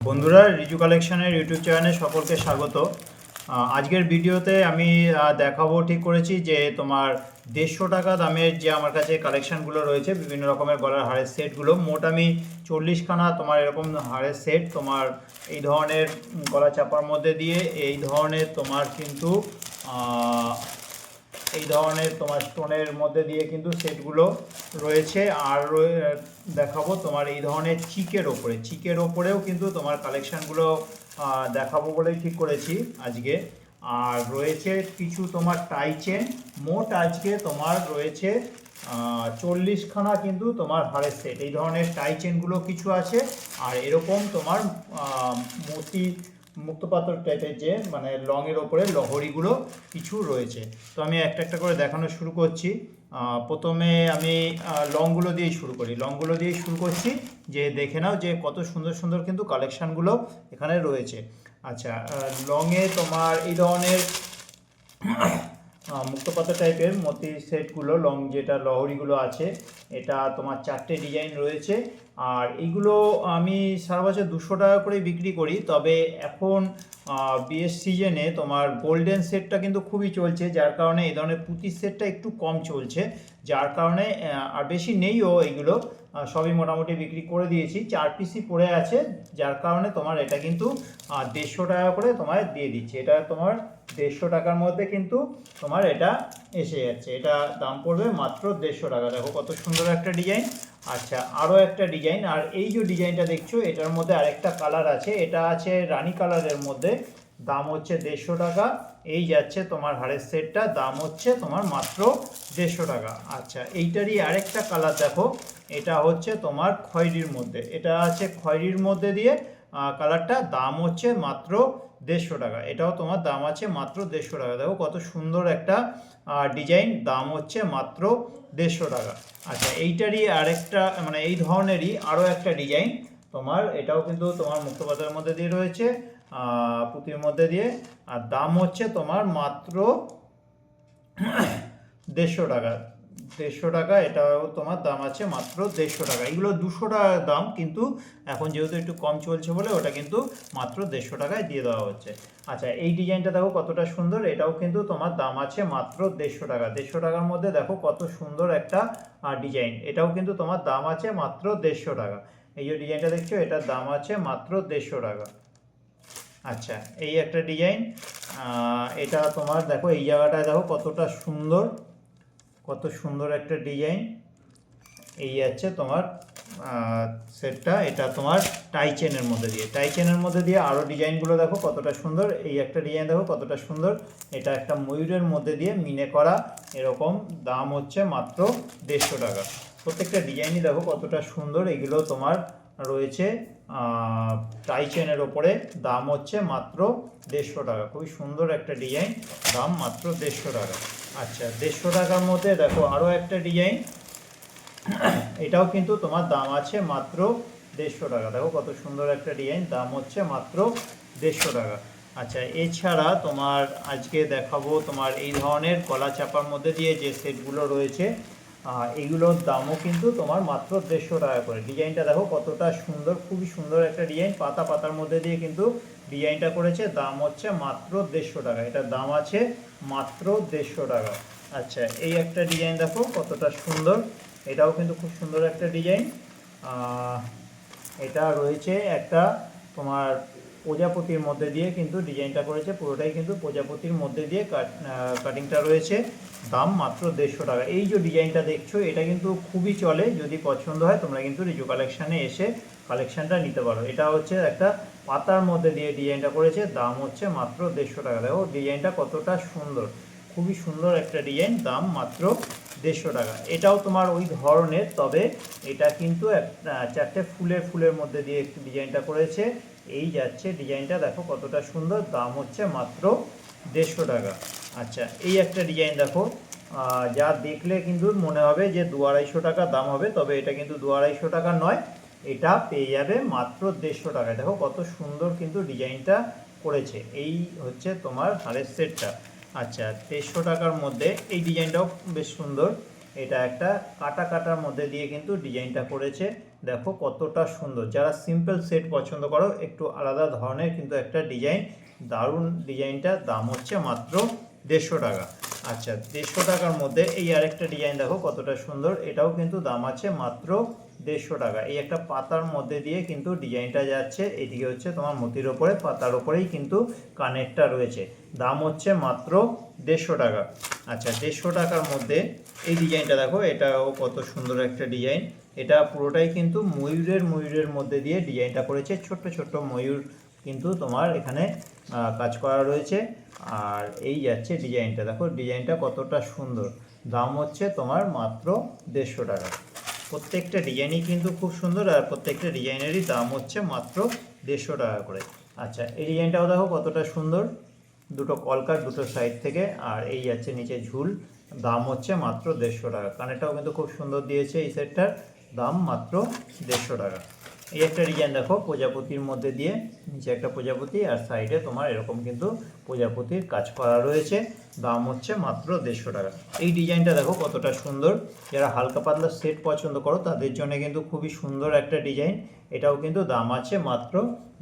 বন্ধুরা, রিজু কালেকশনের ইউটিউব চ্যানেলে সকলকে স্বাগত। আজকের ভিডিওতে আমি দেখাবো ঠিক করেছি যে তোমার 150 টাকা দামের যে আমার কাছে কালেকশানগুলো রয়েছে বিভিন্ন রকমের গলার হারের সেটগুলো, মোট আমি 40খানা তোমার এরকম হারের সেট তোমার এই ধরনের গলা চাপার মধ্যে দিয়ে এই ধরনের তোমার কিন্তু এই ধরনের তোমার স্টোনের মধ্যে দিয়ে কিন্তু সেটগুলো রয়েছে। আর দেখাবো তোমার এই ধরনের চিকের ওপরেও কিন্তু তোমার কালেকশানগুলো দেখাবো বলেই ঠিক করেছি আজকে। আর রয়েছে কিছু তোমার টাই চেন, মোট আজকে তোমার রয়েছে 40খানা কিন্তু তোমার হারের সেট। এই ধরনের টাই চেনগুলো কিছু আছে, আর এরকম তোমার মতি মুক্তপাথর টাইপের যে মানে লংয়ের ওপরে লহরিগুলো কিছু রয়েছে। তো আমি একটা একটা করে দেখানো শুরু করছি। প্রথমে আমি লংগুলো দিয়েই শুরু করছি, যে দেখে নাও যে কত সুন্দর সুন্দর কিন্তু কালেকশানগুলো এখানে রয়েছে। আচ্ছা, লংয়ে তোমার এই ধরনের মুক্তপাতা টাইপের মতি সেটগুলো, লং যেটা লহরিগুলো আছে, এটা তোমার 4টে ডিজাইন রয়েছে। আর এইগুলো আমি সারা বছর 200 টাকা করে বিক্রি করি, তবে এখন বিয়ের সিজনে তোমার গোল্ডেন সেটটা কিন্তু খুবই চলছে, যার কারণে এই ধরনের পুঁতির সেটটা একটু কম চলছে, যার কারণে আর বেশি নেইও এইগুলো, সবই মোটামুটি বিক্রি করে দিয়েছি। 4 পিসই পড়ে আছে, যার কারণে তোমার এটা কিন্তু 150 টাকা করে তোমার দিয়ে দিচ্ছি। এটা তোমার 150 টাকার মধ্যে কিন্তু তোমার এটা এসে যাচ্ছে। এটা দাম পড়বে মাত্র 150 টাকা। দেখো কত সুন্দর একটা ডিজাইন। আচ্ছা, আরও একটা ডিজাইন, আর এই যে ডিজাইনটা দেখছো এটার মধ্যে আরেকটা কালার আছে, এটা আছে রানী কালারের মধ্যে, দাম হচ্ছে 150 টাকা। এই যাচ্ছে তোমার হারের সেটটা, দাম হচ্ছে তোমার মাত্র 150 টাকা। আচ্ছা, এইটারই আরেকটা কালার দেখো, এটা হচ্ছে তোমার খয়েরির মধ্যে, এটা আছে খয়েরির মধ্যে দিয়ে কালারটা, দাম হচ্ছে মাত্র 150 টাকা। এটাও তোমার দাম আছে মাত্র 150 টাকা। দেখো কত সুন্দর একটা ডিজাইন, দাম হচ্ছে মাত্র 150 টাকা। আচ্ছা, এইটারই আরেকটা মানে এই ধরনেরই আরও একটা ডিজাইন তোমার, এটাও কিন্তু তোমার মুক্তপাতার মধ্যে দিয়ে রয়েছে, পুঁতির মধ্যে দিয়ে, আর দাম হচ্ছে তোমার মাত্র 150 টাকা। 150 টাকা, এটাও তোমার দাম আছে মাত্র 150 টাকা। এগুলো 200 টাকার দাম, কিন্তু এখন যেহেতু একটু কম চলছে বলে ওটা কিন্তু মাত্র 150 টাকায় দিয়ে দেওয়া হচ্ছে। আচ্ছা, এই ডিজাইনটা দেখো কতটা সুন্দর, এটাও কিন্তু তোমার দাম আছে মাত্র 150 টাকা। 150 টাকার মধ্যে দেখো কত সুন্দর একটা ডিজাইন, এটাও কিন্তু তোমার দাম আছে মাত্র 150 টাকা। এই যে ডিজাইনটা দেখছো এটার দাম আছে মাত্র 150 টাকা। আচ্ছা, এই একটা ডিজাইন, এটা তোমার দেখো এই জায়গাটায় দেখো কতটা সুন্দর, কত সুন্দর একটা ডিজাইন। এই যাচ্ছে তোমার সেটটা, এটা তোমার টাই চেনের মধ্যে দিয়ে আরও ডিজাইনগুলো দেখো কতটা সুন্দর। এই একটা ডিজাইন দেখো কতটা সুন্দর, এটা একটা ময়ূরের মধ্যে দিয়ে মিনে করা, এরকম, দাম হচ্ছে মাত্র 150 টাকা। প্রত্যেকটা ডিজাইনই দেখো কতটা সুন্দর। এগুলো তোমার রয়েছে টাই চেনের ওপরে, দাম হচ্ছে মাত্র 150 টাকা। খুবই সুন্দর একটা ডিজাইন, দাম মাত্র 150 টাকা। আচ্ছা, 150 টাকার মধ্যে দেখো আরও একটা ডিজাইন, এটাও কিন্তু তোমার দাম আছে মাত্র 150 টাকা। দেখো কত সুন্দর একটা ডিজাইন, দাম হচ্ছে মাত্র 150 টাকা। আচ্ছা, এছাড়া তোমার আজকে দেখাবো তোমার এই ধরনের গলা চাপার মধ্যে দিয়ে যে সেটগুলো রয়েছে, এইগুলোর দামও কিন্তু তোমার মাত্র 150 টাকা করে। ডিজাইনটা দেখো কতটা সুন্দর, খুবই সুন্দর একটা ডিজাইন, পাতার মধ্যে দিয়ে কিন্তু ডিজাইনটা করেছে, দাম হচ্ছে মাত্র 150 টাকা। এটার দাম আছে মাত্র 150 টাকা। আচ্ছা, এই একটা ডিজাইন দেখো কতটা সুন্দর, এটাও কিন্তু খুব সুন্দর একটা ডিজাইন। এটা রয়েছে একটা তোমার প্রজাপতির মধ্যে দিয়ে কিন্তু ডিজাইনটা করেছে, পুরোটাই কিন্তু প্রজাপতির মধ্যে দিয়ে কাটিংটা রয়েছে, দাম মাত্র 150 টাকা। এই যে ডিজাইনটা দেখছো এটা কিন্তু খুবই চলে, যদি পছন্দ হয় তোমরা কিন্তু রিজু কালেকশানে এসে কালেকশানটা নিতে পারো। এটা হচ্ছে একটা পাতার মধ্যে দিয়ে ডিজাইনটা করেছে, দাম হচ্ছে মাত্র 150 টাকা। দেখো ডিজাইনটা কতটা সুন্দর, খুবই সুন্দর একটা ডিজাইন, দাম মাত্র 150 টাকা। এটাও তোমার ওই ধরনের, তবে এটা কিন্তু একটা 4টে ফুলের মধ্যে দিয়ে একটু ডিজাইনটা করেছে। এই যাচ্ছে ডিজাইনটা দেখো কতটা সুন্দর, দাম হচ্ছে মাত্র 150 টাকা। আচ্ছা, এই একটা ডিজাইন দেখো, যা দেখলে কিন্তু মনে হবে যে 200-250 টাকা দাম হবে, তবে এটা কিন্তু 200-250 টাকা নয়, এটা পেয়ে যাবে মাত্র 150 টাকায়। দেখো কত সুন্দর কিন্তু ডিজাইনটা করেছে। এই হচ্ছে তোমার হারের সেটটা। আচ্ছা, 150 টাকার মধ্যে এই ডিজাইনটাও বেশ সুন্দর, এটা একটা কাটার মধ্যে দিয়ে কিন্তু ডিজাইনটা করেছে, দেখো কতটা সুন্দর। যারা সিম্পল সেট পছন্দ করো, একটু আলাদা ধরনের কিন্তু একটা ডিজাইন, দারুণ ডিজাইনটা, দাম হচ্ছে মাত্র 150 টাকা। আচ্ছা 150 টাকার মধ্যে এই আরেকটা ডিজাইন দেখো কতটা সুন্দর, এটাও কিন্তু দাম আছে মাত্র 150 টাকা। এই একটা পাতার মধ্যে দিয়ে কিন্তু ডিজাইনটা যাচ্ছে, এদিকে হচ্ছে তোমার মতির ওপরে, পাতার ওপরেই কিন্তু কানেরটা রয়েছে, দাম হচ্ছে মাত্র 150 টাকা। আচ্ছা 150 টাকার মধ্যে এই ডিজাইনটা দেখো, এটাও কত সুন্দর একটা ডিজাইন। এটা পুরোটাই কিন্তু ময়ূরের মধ্যে দিয়ে ডিজাইনটা করেছে, ছোট্ট ছোট্ট ময়ূর কিন্তু তোমার এখানে কাজ করা রয়েছে। আর এই যাচ্ছে ডিজাইনটা, দেখো ডিজাইনটা কতটা সুন্দর, দাম হচ্ছে তোমার মাত্র 150 টাকা। প্রত্যেকটা ডিজাইনই কিন্তু খুব সুন্দর, আর প্রত্যেকটা ডিজাইনেরই দাম হচ্ছে মাত্র 150 টাকা করে। আচ্ছা এই ডিজাইনটাও দেখো কতটা সুন্দর, দুটো কলকার দুটো সাইড থেকে, আর এই যাচ্ছে নিচে ঝুল, দাম হচ্ছে মাত্র 150 টাকা। কানেরটাও কিন্তু খুব সুন্দর দিয়েছে, এই সেটটার দাম মাত্র 150 টাকা। এই একটা ডিজাইন দেখো প্রজাপতির মধ্যে দিয়ে, নিচে একটা প্রজাপতি আর সাইডে তোমার এরকম কিন্তু প্রজাপতির কাজ করা রয়েছে, দাম হচ্ছে মাত্র 150 টাকা। এই ডিজাইনটা দেখো কতটা সুন্দর, যারা হালকা পাতলা সেট পছন্দ করো তাদের জন্য কিন্তু খুবই সুন্দর একটা ডিজাইন। এটাও কিন্তু দাম আছে মাত্র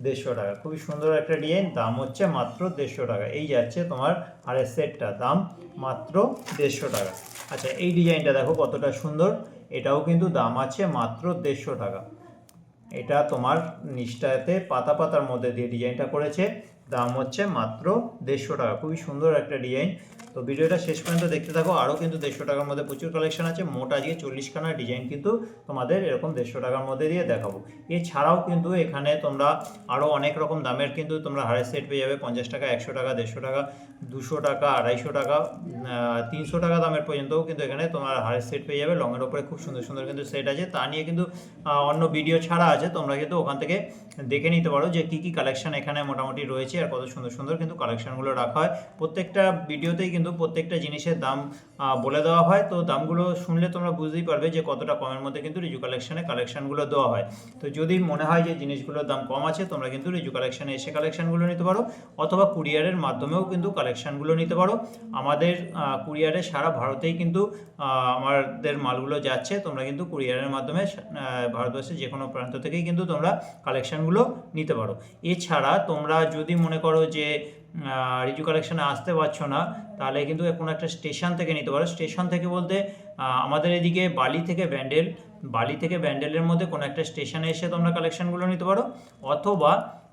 150 টাকা। খুবই সুন্দর একটা ডিজাইন, দাম হচ্ছে মাত্র 150 টাকা। এই যাচ্ছে তোমার হারের সেটটা, দাম মাত্র 150 টাকা। আচ্ছা এই ডিজাইনটা দেখো কতটা সুন্দর, এটাও কিন্তু দাম আছে মাত্র 150 টাকা। এটা তোমার নিচটাতে পাতা পাতার মধ্যে দিয়ে ডিজাইনটা করেছে, দাম হচ্ছে মাত্র 150 টাকা। খুবই সুন্দর একটা ডিজাইন। তো ভিডিওটা শেষ পর্যন্ত দেখতে থাকো, আরও কিন্তু 150 টাকার মধ্যে প্রচুর কালেকশন আছে। মোট আজকে 40খানা ডিজাইন কিন্তু তোমাদের এরকম 150 টাকার মধ্যে দিয়ে দেখাবো। এছাড়াও কিন্তু এখানে তোমরা আরও অনেক রকম দামের কিন্তু তোমরা হারের সেট পেয়ে যাবে, 50 টাকা, 100 টাকা, 150 টাকা, 200 টাকা, 250 টাকা, 300 টাকা দামের পর্যন্তও কিন্তু এখানে তোমার হারের সেট পেয়ে যাবে। লংয়ের ওপরে খুব সুন্দর সুন্দর কিন্তু সেট আছে, তা নিয়ে কিন্তু অন্য ভিডিও ছাড়া আছে, তোমরা কিন্তু ওখান থেকে দেখে নিতে পারো যে কী কী কালেকশন এখানে মোটামুটি রয়েছে আর কত সুন্দর সুন্দর কিন্তু কালেকশনগুলো রাখা হয়। প্রত্যেকটা ভিডিওতেই কিন্তু প্রত্যেকটা জিনিসের দাম বলে দেওয়া হয়, তো দামগুলো শুনলে তোমরা বুঝতেই পারবে যে কতটা কমের মধ্যে কিন্তু রিজু কালেকশনে কালেকশনগুলো দেওয়া হয়। তো যদি মনে হয় যে জিনিসগুলোর দাম কম আছে, তোমরা কিন্তু রিজু কালেকশনে এসে কালেকশনগুলো নিতে পারো, অথবা কুরিয়ারের মাধ্যমেও কিন্তু কালেকশনগুলো নিতে পারো। আমাদের কুরিয়ারে সারা ভারতেই কিন্তু আমাদের মালগুলো যাচ্ছে, তোমরা কিন্তু কুরিয়ারের মাধ্যমে ভারতবর্ষের যে কোনো প্রান্ত থেকেই কিন্তু তোমরা কালেকশনগুলো নিতে পারো। এছাড়া তোমরা যদি মনে করো যে রিজু কালেকশনে আসতে পারছো না, তাহলে কিন্তু কোনো একটা স্টেশন থেকে নিতে পারো। স্টেশন থেকে বলতে আমাদের এদিকে বালি থেকে ব্যান্ডেলের মধ্যে কোনো একটা স্টেশনে এসে তোমরা কালেকশনগুলো নিতে পারো, অথবা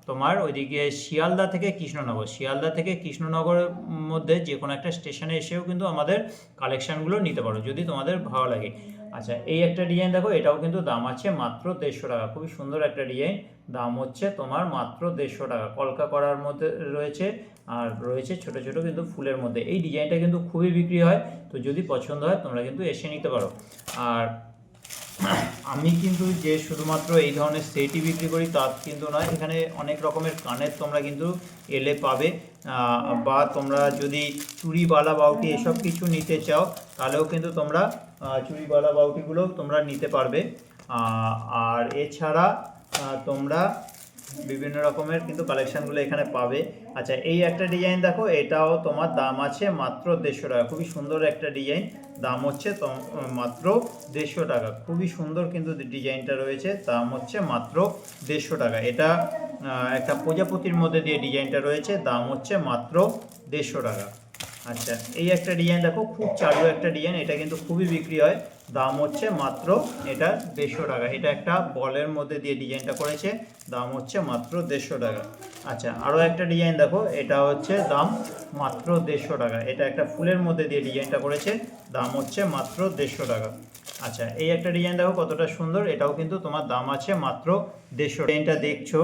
তোমার ওইদিকে শিয়ালদা থেকে কৃষ্ণনগরের মধ্যে যে কোনো একটা স্টেশনে এসেও কিন্তু আমাদের কালেকশনগুলো নিতে পারো যদি তোমাদের ভালো লাগে। আচ্ছা এই একটা ডিজাইন দেখো, এটাও কিন্তু দাম আছে মাত্র 150 টাকা। খুবই সুন্দর একটা ডিজাইন, দাম হচ্ছে তোমার মাত্র 150 টাকা। কলকা করার মধ্যে রয়েছে, আর রয়েছে ছোট ছোট কিন্তু ফুলের মধ্যে। এই ডিজাইনটা কিন্তু খুবই বিক্রি হয়, তো যদি পছন্দ হয় তোমরা কিন্তু এসে নিতে পারো। আর আমি কিন্তু যে শুধুমাত্র এই ধরনের সেটই বিক্রি করি তা কিন্তু নয়, এখানে অনেক রকমের কানের তোমরা কিন্তু এলে পাবে, বা তোমরা যদি চুড়ি বালা বাউটি এসব কিছু নিতে চাও তাহলেও কিন্তু তোমরা চুড়ি বালা বাউটিগুলো তোমরা নিতে পারবে। আর এছাড়া তোমরা বিভিন্ন রকমের কিন্তু কালেকশনগুলো এখানে পাবে। আচ্ছা এই একটা ডিজাইন দেখো, এটাও তোমার দাম আছে মাত্র 150 টাকা। খুবই সুন্দর একটা ডিজাইন, দাম হচ্ছে মাত্র 150 টাকা। খুবই সুন্দর কিন্তু ডিজাইনটা রয়েছে, দাম হচ্ছে মাত্র 150 টাকা। এটা একটা প্রজাপতির মধ্যে দিয়ে ডিজাইনটা রয়েছে, দাম হচ্ছে মাত্র 150 টাকা। আচ্ছা এই একটা ডিজাইন দেখো, খুব চালু একটা ডিজাইন, এটা কিন্তু খুবই বিক্রি হয়, দাম হচ্ছে মাত্র এটা 150 টাকা। এটা একটা বলের মধ্যে দিয়ে ডিজাইনটা করেছে, দাম হচ্ছে মাত্র 150 টাকা। আচ্ছা আরও একটা ডিজাইন দেখো, এটা হচ্ছে দাম মাত্র 150 টাকা। এটা একটা ফুলের মধ্যে দিয়ে ডিজাইনটা করেছে, দাম হচ্ছে মাত্র 150 টাকা। আচ্ছা এই একটা ডিজাইন দেখো কতটা সুন্দর, এটাও কিন্তু তোমার দাম আছে মাত্র 150। ডিজাইনটা দেখছো,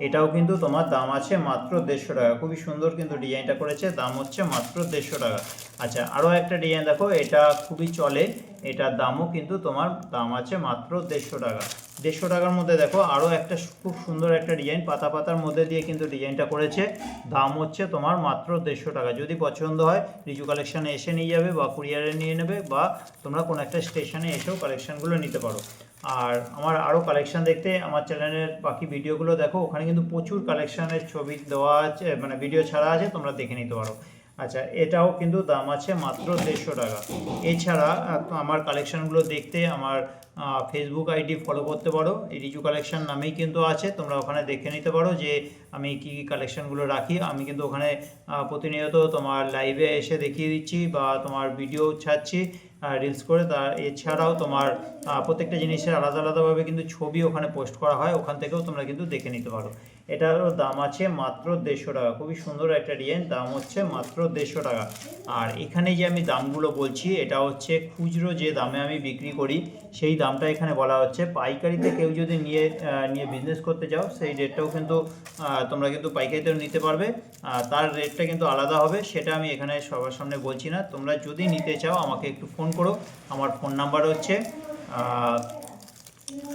এটাও কিন্তু তোমার দাম আছে মাত্র 150 টাকা। খুবই সুন্দর কিন্তু ডিজাইনটা করেছে, দাম হচ্ছে মাত্র 150 টাকা। আচ্ছা আরও একটা ডিজাইন দেখো, এটা খুবই চলে, এটার দামও কিন্তু তোমার দাম আছে মাত্র 150 টাকা। 150 টাকার মধ্যে দেখো আরও একটা খুব সুন্দর একটা ডিজাইন, পাতা পাতার মধ্যে দিয়ে কিন্তু ডিজাইনটা করেছে, দাম হচ্ছে তোমার মাত্র 150 টাকা। যদি পছন্দ হয় রিজু কালেকশানে এসে নিয়ে যাবে, বা কুরিয়ারে নিয়ে নেবে, বা তোমরা কোনো একটা স্টেশনে এসেও কালেকশানগুলো নিতে পারো। আর আমার আরও কালেকশান দেখতে আমার চ্যানেলের বাকি ভিডিওগুলো দেখো, ওখানে কিন্তু প্রচুর কালেকশানের ছবি দেওয়া আছে, মানে ভিডিও ছাড়া আছে, তোমরা দেখে নিতে পারো। আচ্ছা, এটাও কিন্তু দাম আছে মাত্র 150 টাকা। এছাড়া আমার কালেকশানগুলো দেখতে আমার ফেসবুক আইডি ফলো করতে পারো, এই রিজু কালেকশন নামেই কিন্তু আছে, তোমরা ওখানে দেখে নিতে পারো যে আমি কী কী কালেকশানগুলো রাখি। আমি কিন্তু ওখানে প্রতিনিয়ত তোমার লাইভে এসে দেখিয়ে দিচ্ছি বা তোমার ভিডিও ছাড়ছি রিলস করে। তার এছাড়াও তোমার প্রত্যেকটা জিনিসের আলাদা আলাদাভাবে কিন্তু ছবি ওখানে পোস্ট করা হয়, ওখান থেকেও তোমরা কিন্তু দেখে নিতে পারো। এটারও দাম আছে মাত্র 150 টাকা। খুবই সুন্দর একটা ডিজাইন, দাম হচ্ছে মাত্র 150 টাকা। আর এখানে যে আমি দামগুলো বলছি এটা হচ্ছে খুচরো যে দামে আমি বিক্রি করি সেই দামটা এখানে বলা হচ্ছে। পাইকারিতে কেউ যদি নিয়ে বিজনেস করতে চাও সেই রেটটাও কিন্তু তোমরা কিন্তু পাইকারিতেও নিতে পারবে, তার রেটটা কিন্তু আলাদা হবে, সেটা আমি এখানে সবার সামনে বলছি না। তোমরা যদি নিতে চাও আমাকে একটু ফোন করো, আমার ফোন নাম্বার হচ্ছে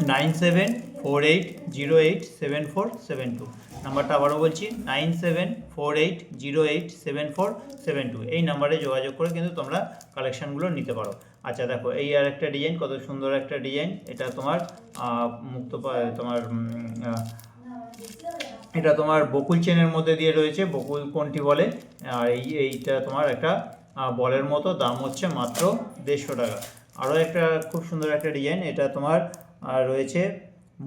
9748087472। নাম্বারটা আবারও বলছি 9748087472। এই নাম্বারে যোগাযোগ করে কিন্তু তোমরা কালেকশানগুলো নিতে পারো। আচ্ছা দেখো, এই আর একটা ডিজাইন, কত সুন্দর একটা ডিজাইন। এটা তোমার এটা তোমার বকুল চেনের মধ্যে দিয়ে রয়েছে, বকুল কোনটি বলে। আর এইটা তোমার একটা বলের মতো, দাম হচ্ছে মাত্র 150 টাকা। আরও একটা খুব সুন্দর একটা ডিজাইন, এটা তোমার রয়েছে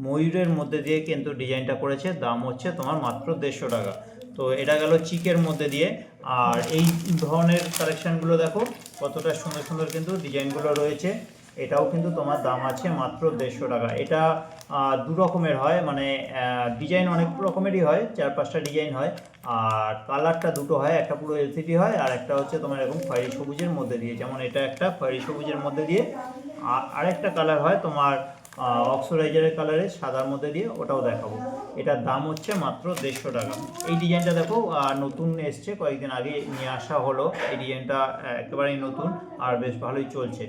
ময়ূরের মধ্যে দিয়ে কিন্তু ডিজাইনটা করেছে, দাম হচ্ছে তোমার মাত্র 150 টাকা। তো এটা গেল চিকের মধ্যে দিয়ে। আর এই ধরনের কালেকশানগুলো দেখো কতটা সুন্দর সুন্দর কিন্তু ডিজাইনগুলো রয়েছে। এটাও কিন্তু তোমার দাম আছে মাত্র 150 টাকা। এটা দু রকমের হয়, মানে ডিজাইন অনেক রকমেরই হয়, 4-5টা ডিজাইন হয়। আর কালারটা দুটো হয়, একটা পুরো এলসিডি হয় আর একটা হচ্ছে তোমার এরকম খয়েরি সবুজের মধ্যে দিয়ে, যেমন এটা একটা খয়েরি সবুজের মধ্যে দিয়ে। আরেকটা কালার হয় তোমার অক্সোরাইজারের কালারে সাদার মধ্যে দিয়ে, ওটাও দেখাবো। এটার দাম হচ্ছে মাত্র 150 টাকা। এই ডিজাইনটা দেখো নতুন এসছে, কয়েকদিন আগে নিয়ে আসা হলো। এই ডিজাইনটা একেবারেই নতুন আর বেশ ভালোই চলছে।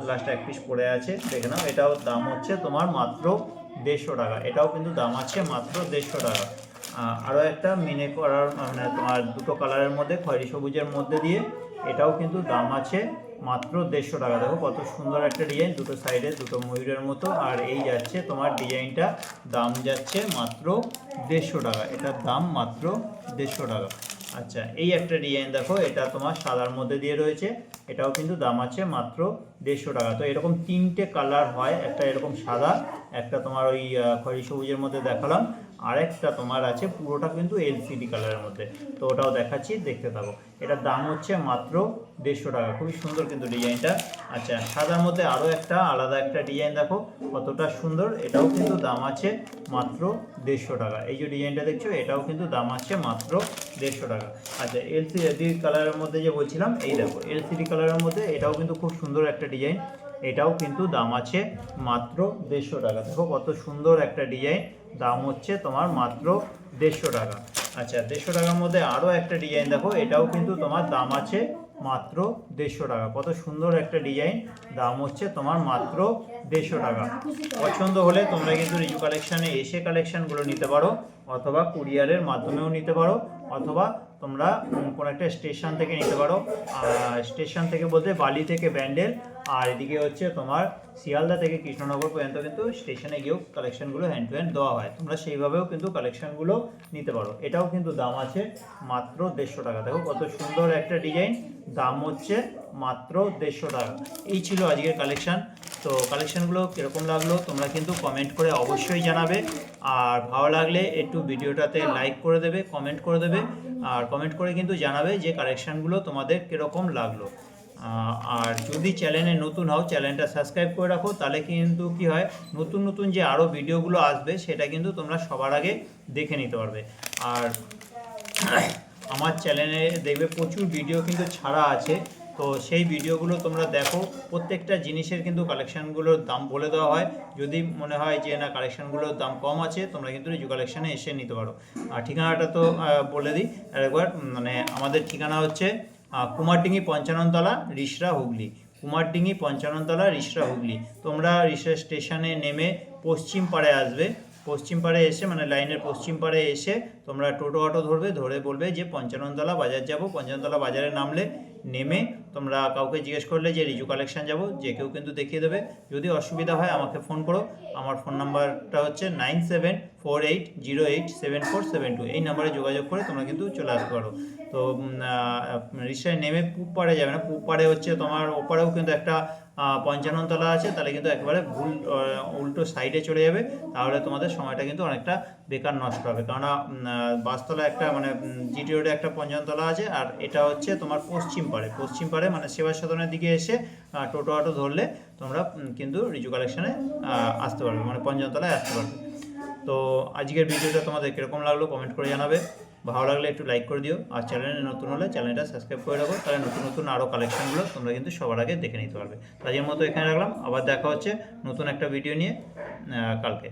লাস্ট এক পিস পড়ে আছে, দেখে নাও। এটাও দাম হচ্ছে তোমার মাত্র 150 টাকা। এটাও কিন্তু দাম আছে মাত্র 150 টাকা। আরও একটা মিনে করার মানে তোমার দুটো কালারের মধ্যে খয়েরি সবুজের মধ্যে দিয়ে, এটাও কিন্তু দাম আছে মাত্র 150 টাকা। দেখো কত সুন্দর একটা ডিজাইন, দুটো সাইডে দুটো ময়ূরের মতো। আর এই যাচ্ছে তোমার ডিজাইনটা, দাম যাচ্ছে মাত্র 150 টাকা। এটার দাম মাত্র 150 টাকা। আচ্ছা, এই একটা ডিজাইন দেখো, এটা তোমার সাদার মধ্যে দিয়ে রয়েছে, এটাও কিন্তু দাম আছে মাত্র 150 টাকা। তো এরকম তিনটে কালার হয়, একটা এরকম সাদা, একটা তোমার ওই খয়েরি সবুজের মধ্যে দেখালাম, আর একটা তোমার আছে পুরোটা কিন্তু এলসিডি কালারের মধ্যে। তো ওটাও দেখাচ্ছি, দেখতে থাকো। এটার দাম হচ্ছে মাত্র 150 টাকা। খুবই সুন্দর কিন্তু ডিজাইনটা। আচ্ছা, সাদার মধ্যে আরও একটা আলাদা একটা ডিজাইন দেখো কতটা সুন্দর, এটাও কিন্তু দাম আছে মাত্র 150 টাকা। এই যে ডিজাইনটা দেখছো, এটাও কিন্তু দাম আছে মাত্র 150 টাকা। আচ্ছা, এলসিডি কালারের মধ্যে যে বলছিলাম, এই দেখো এলসিডি কালারের মধ্যে, এটাও কিন্তু খুব সুন্দর একটা ডিজাইন, এটাও কিন্তু দাম আছে মাত্র 150 টাকা। দেখো কত সুন্দর একটা ডিজাইন, দাম হচ্ছে তোমার মাত্র 150 টাকা। আচ্ছা, 150 টাকার মধ্যে আরও একটা ডিজাইন দেখো, এটাও কিন্তু তোমার দাম আছে মাত্র 150 টাকা। কত সুন্দর একটা ডিজাইন, দাম হচ্ছে তোমার মাত্র 150 টাকা। পছন্দ হলে তোমরা কিন্তু রিজু কালেকশানে এসে কালেকশানগুলো নিতে পারো, অথবা কুরিয়ারের মাধ্যমেও নিতে পারো, অথবা তোমরা কোনো একটা স্টেশন থেকে নিতে পারো। স্টেশন থেকে বলতে বালি থেকে ব্যান্ডেল, আর এদিকে হচ্ছে তোমার শিয়ালদা থেকে কৃষ্ণনগর পর্যন্ত কিন্তু স্টেশনে গিয়েও কালেকশানগুলো হ্যান্ড টু হ্যান্ড দেওয়া হয়, তোমরা সেইভাবেও কিন্তু কালেকশানগুলো নিতে পারো। এটাও কিন্তু দাম আছে মাত্র 150 টাকা। দেখো কত সুন্দর একটা ডিজাইন, দাম হচ্ছে মাত্র 150 টাকা। এই ছিল আজকের কালেকশান। তো কালেকশানগুলো কীরকম লাগলো তোমরা কিন্তু কমেন্ট করে অবশ্যই জানাবে। আর ভালো লাগলে একটু ভিডিওটাতে লাইক করে দেবে, কমেন্ট করে দেবে, আর কমেন্ট করে কিন্তু জানাবে যে কালেকশানগুলো তোমাদের কীরকম লাগলো। আর যদি চ্যানেলে নতুন হও, চ্যানেলটা সাবস্ক্রাইব করে রাখো, তাহলে কিন্তু কি হয়, নতুন নতুন যে আরও ভিডিওগুলো আসবে সেটা কিন্তু তোমরা সবার আগে দেখে নিতে পারবে। আর আমার চ্যানেলে দেখবে প্রচুর ভিডিও কিন্তু ছাড়া আছে, তো সেই ভিডিওগুলো তোমরা দেখো। প্রত্যেকটা জিনিসের কিন্তু কালেকশানগুলোর দাম বলে দেওয়া হয়। যদি মনে হয় যে না কালেকশানগুলোর দাম কম আছে, তোমরা কিন্তু রিজু কালেকশানে এসে নিতে পারো। আর ঠিকানাটা তো বলে দিই একবার, মানে আমাদের ঠিকানা হচ্ছে কুমারডিঙ্গি 55 তলা, রিষড়া, হুগলি। কুমারডিঙ্গি 55 তলা, রিষড়া, হুগলি। তোমরা রিষড়া স্টেশনে নেমে পশ্চিম পাড়ে আসবে, পশ্চিম পাড়ে এসে মানে লাইনের পশ্চিম পাড়ে এসে তোমরা টোটো অটো ধরবে, ধরে বলবে যে 55 তলা বাজার যাব। 55 তলা বাজারে নামলে নেমে তোমরা কাউকে জিজ্ঞেস করলে যে রিজু কালেকশান যাব, যে কেউ কিন্তু দেখিয়ে দেবে। যদি অসুবিধা হয় আমাকে ফোন করো, আমার ফোন নাম্বারটা হচ্ছে 9748087472। এই নাম্বারে যোগাযোগ করে তোমরা কিন্তু চলে আসতে পারো। তো রিক্সায় নেমে পুব পাড়ে যাবে না, পুব পাড়ে হচ্ছে তোমার ওপারেও কিন্তু একটা 55 তলা আছে, তাহলে কিন্তু একেবারে ভুল উল্টো সাইডে চলে যাবে, তাহলে তোমাদের সময়টা কিন্তু অনেকটা বেকার নষ্ট হবে। কেননা বাসতলা একটা মানে জিটি রোডে একটা 55 তলা আছে, আর এটা হচ্ছে তোমার পশ্চিম পাড়ে মানে সেবা সদনের দিকে এসে টোটো অটো ধরলে তোমরা কিন্তু রিজু কালেকশানে আসতে পারবে, মানে 55 তলায় আসতে পারবে। তো আজকের ভিডিওটা তোমাদের কীরকম লাগলো কমেন্ট করে জানাবে, ভালো লাগলে একটু লাইক করে দিও, আর চ্যানেলে নতুন হলে চ্যানেলটা সাবস্ক্রাইব করে রাখো, তাহলে নতুন নতুন আরও কালেকশানগুলো তোমরা কিন্তু সবার আগে দেখে নিতে পারবে। আজকের মতো এখানে রাখলাম, আবার দেখা হচ্ছে নতুন একটা ভিডিও নিয়ে কালকে।